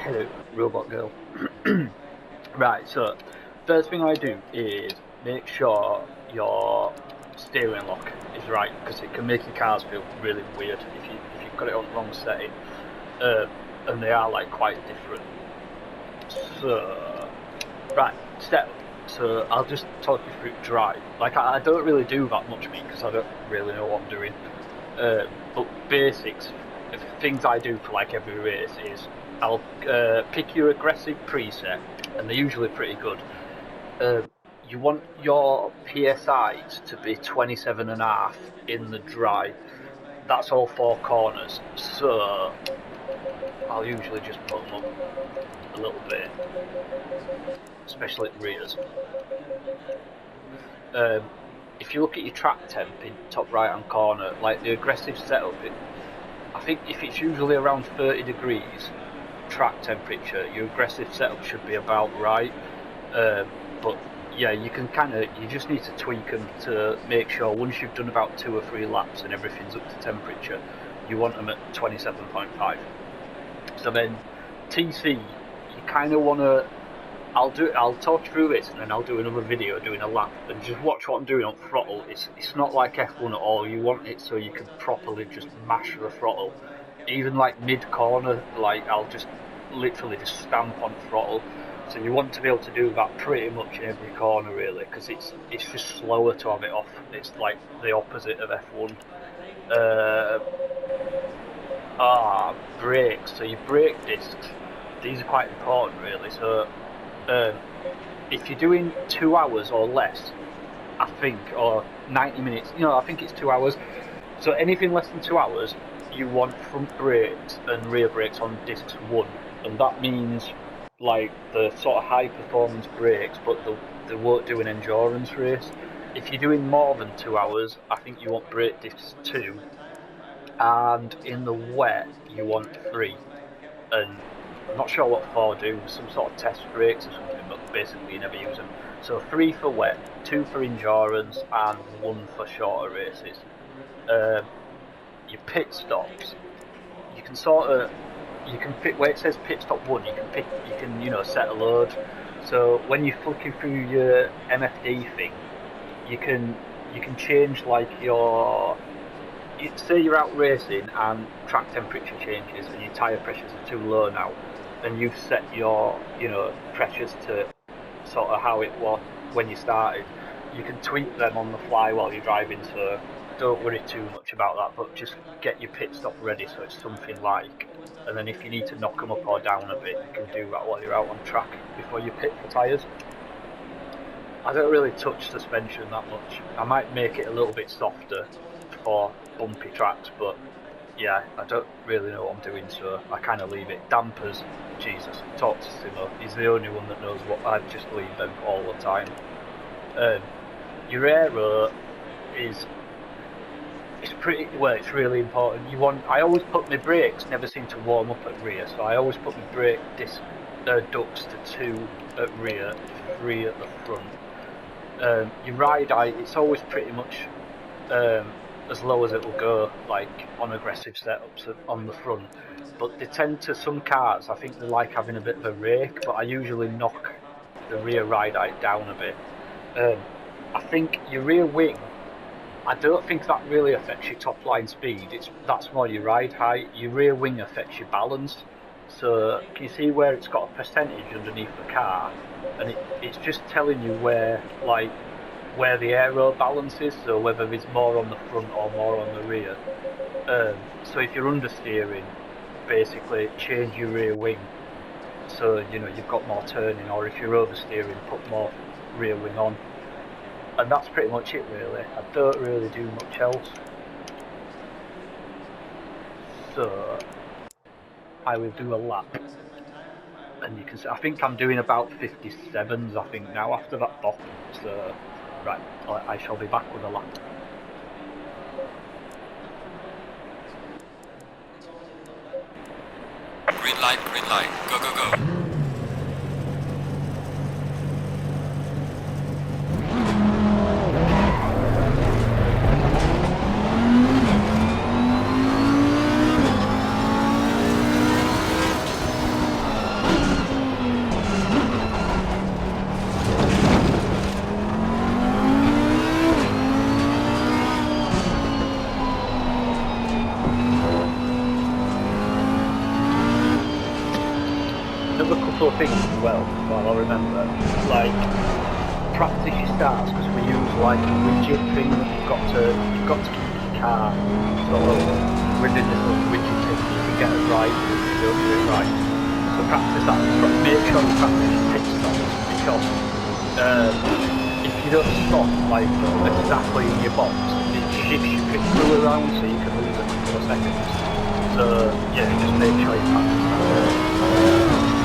Hello, robot girl. Right, so first thing I do is make sure your steering lock is right, because it can make your cars feel really weird if you've got it on the wrong setting, and they are like quite different. So right, step. So I'll just talk you through drive. Like I don't really do that much because I don't really know what I'm doing. But basics, things I do for like every race is I'll pick your aggressive preset, and they're usually pretty good. You want your PSIs to be 27.5 in the dry. That's all four corners. So I'll usually just put them up a little bit, especially at rears. If you look at your track temp in top right hand corner, like the aggressive setup, I think if it's usually around 30 degrees track temperature, your aggressive setup should be about right. But yeah, you just need to tweak them to make sure once you've done about 2 or 3 laps and everything's up to temperature, you want them at 27.5. So then TC, you kind of want to, I'll talk you through this and then I'll do another video doing a lap and just watch what I'm doing on throttle. It's not like F1 at all. You want it so you can properly just mash the throttle. Even like mid corner, like I'll just literally just stamp on throttle. So you want to be able to do that pretty much in every corner really, because it's just slower to have it off. It's like the opposite of F1. Brakes. So your brake discs, these are quite important really. So if you're doing 2 hours or less, I think, or 90 minutes, I think it's 2 hours. So anything less than 2 hours, you want front brakes and rear brakes on discs 1, and that means like the sort of high performance brakes, but they won't do an endurance race. If you're doing more than 2 hours, I think you want brake discs 2, and in the wet you want 3, and I'm not sure what 4 do, some sort of test brakes or something, but basically you never use them. So 3 for wet, 2 for endurance, and 1 for shorter races. Your pit stops, you can pick where it says pit stop 1, you can set a load. So when you're flicking through your MFD thing, you can change like say you're out racing and track temperature changes and your tyre pressures are too low now, and you've set your pressures to sort of how it was when you started. You can tweak them on the fly while you're driving, so don't worry too much about that, but just get your pit stop ready so it's something like, and then if you need to knock them up or down a bit, you can do that while you're out on track before you pit for tyres. I don't really touch suspension that much. I might make it a little bit softer for bumpy tracks, but yeah, I don't really know what I'm doing, so I kind of leave it. Dampers, Jesus, talk to Simo, he's the only one that knows what, I just leave them all the time. Your aero is, it's really important. I always put my brakes never seem to warm up at rear, so I always put my brake disc ducts to 2 at rear, 3 at the front. Your ride height, it's always pretty much as low as it will go, like on aggressive setups on the front. But they tend to, some cars, I think they like having a bit of a rake, but I usually knock the rear ride height down a bit. I think your rear wing, I don't think that really affects your top line speed. That's more your ride height. Your rear wing affects your balance. So can you see where it's got a percentage underneath the car, and it's just telling you where the aero balance is, so whether it's more on the front or more on the rear. So if you're understeering, basically change your rear wing so you've got more turning, or if you're oversteering, put more rear wing on. And that's pretty much it really. I don't really do much else. So I will do a lap, and you can see I think I'm doing about 57s I think now after that bop. So right, I shall be back with a lap. Green light, go, go, go. thing as well, I remember, like, practice your starts, because we use like a rigid thing that you've got to keep your car sort of within this little rigid thing. You can get it right if you don't do it right. So practice that. Make sure you practice your pit stops, because if you don't stop like exactly in your box, it shifts your pit crew around, so you can lose a couple of seconds. So yeah, just make sure you practice that.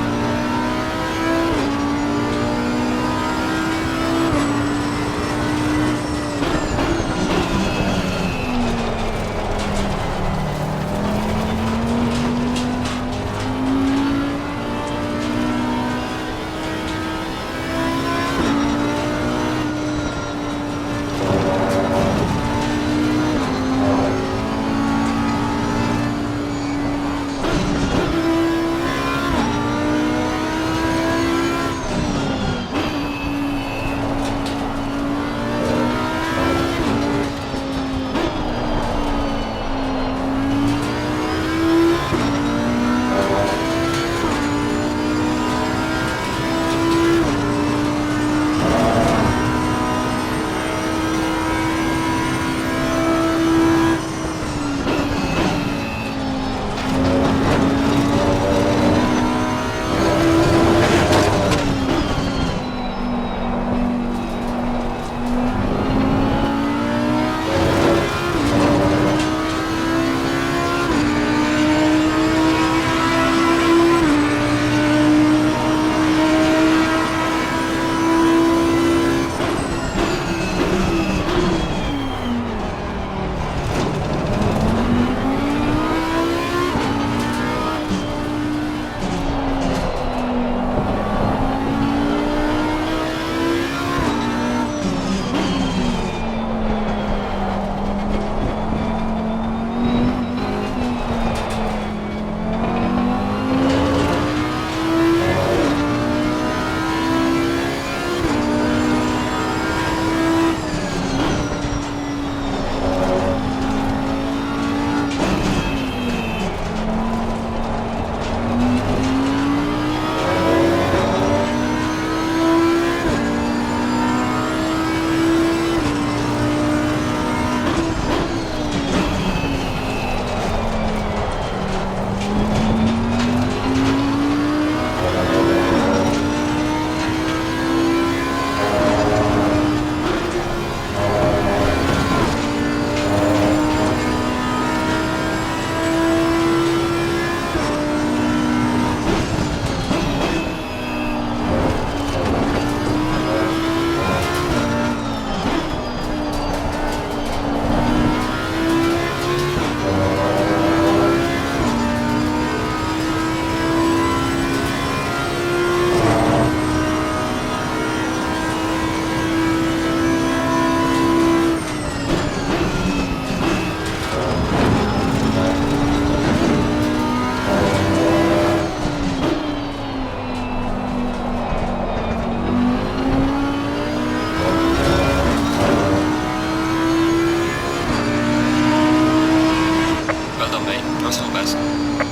Well done, mate. That's all best.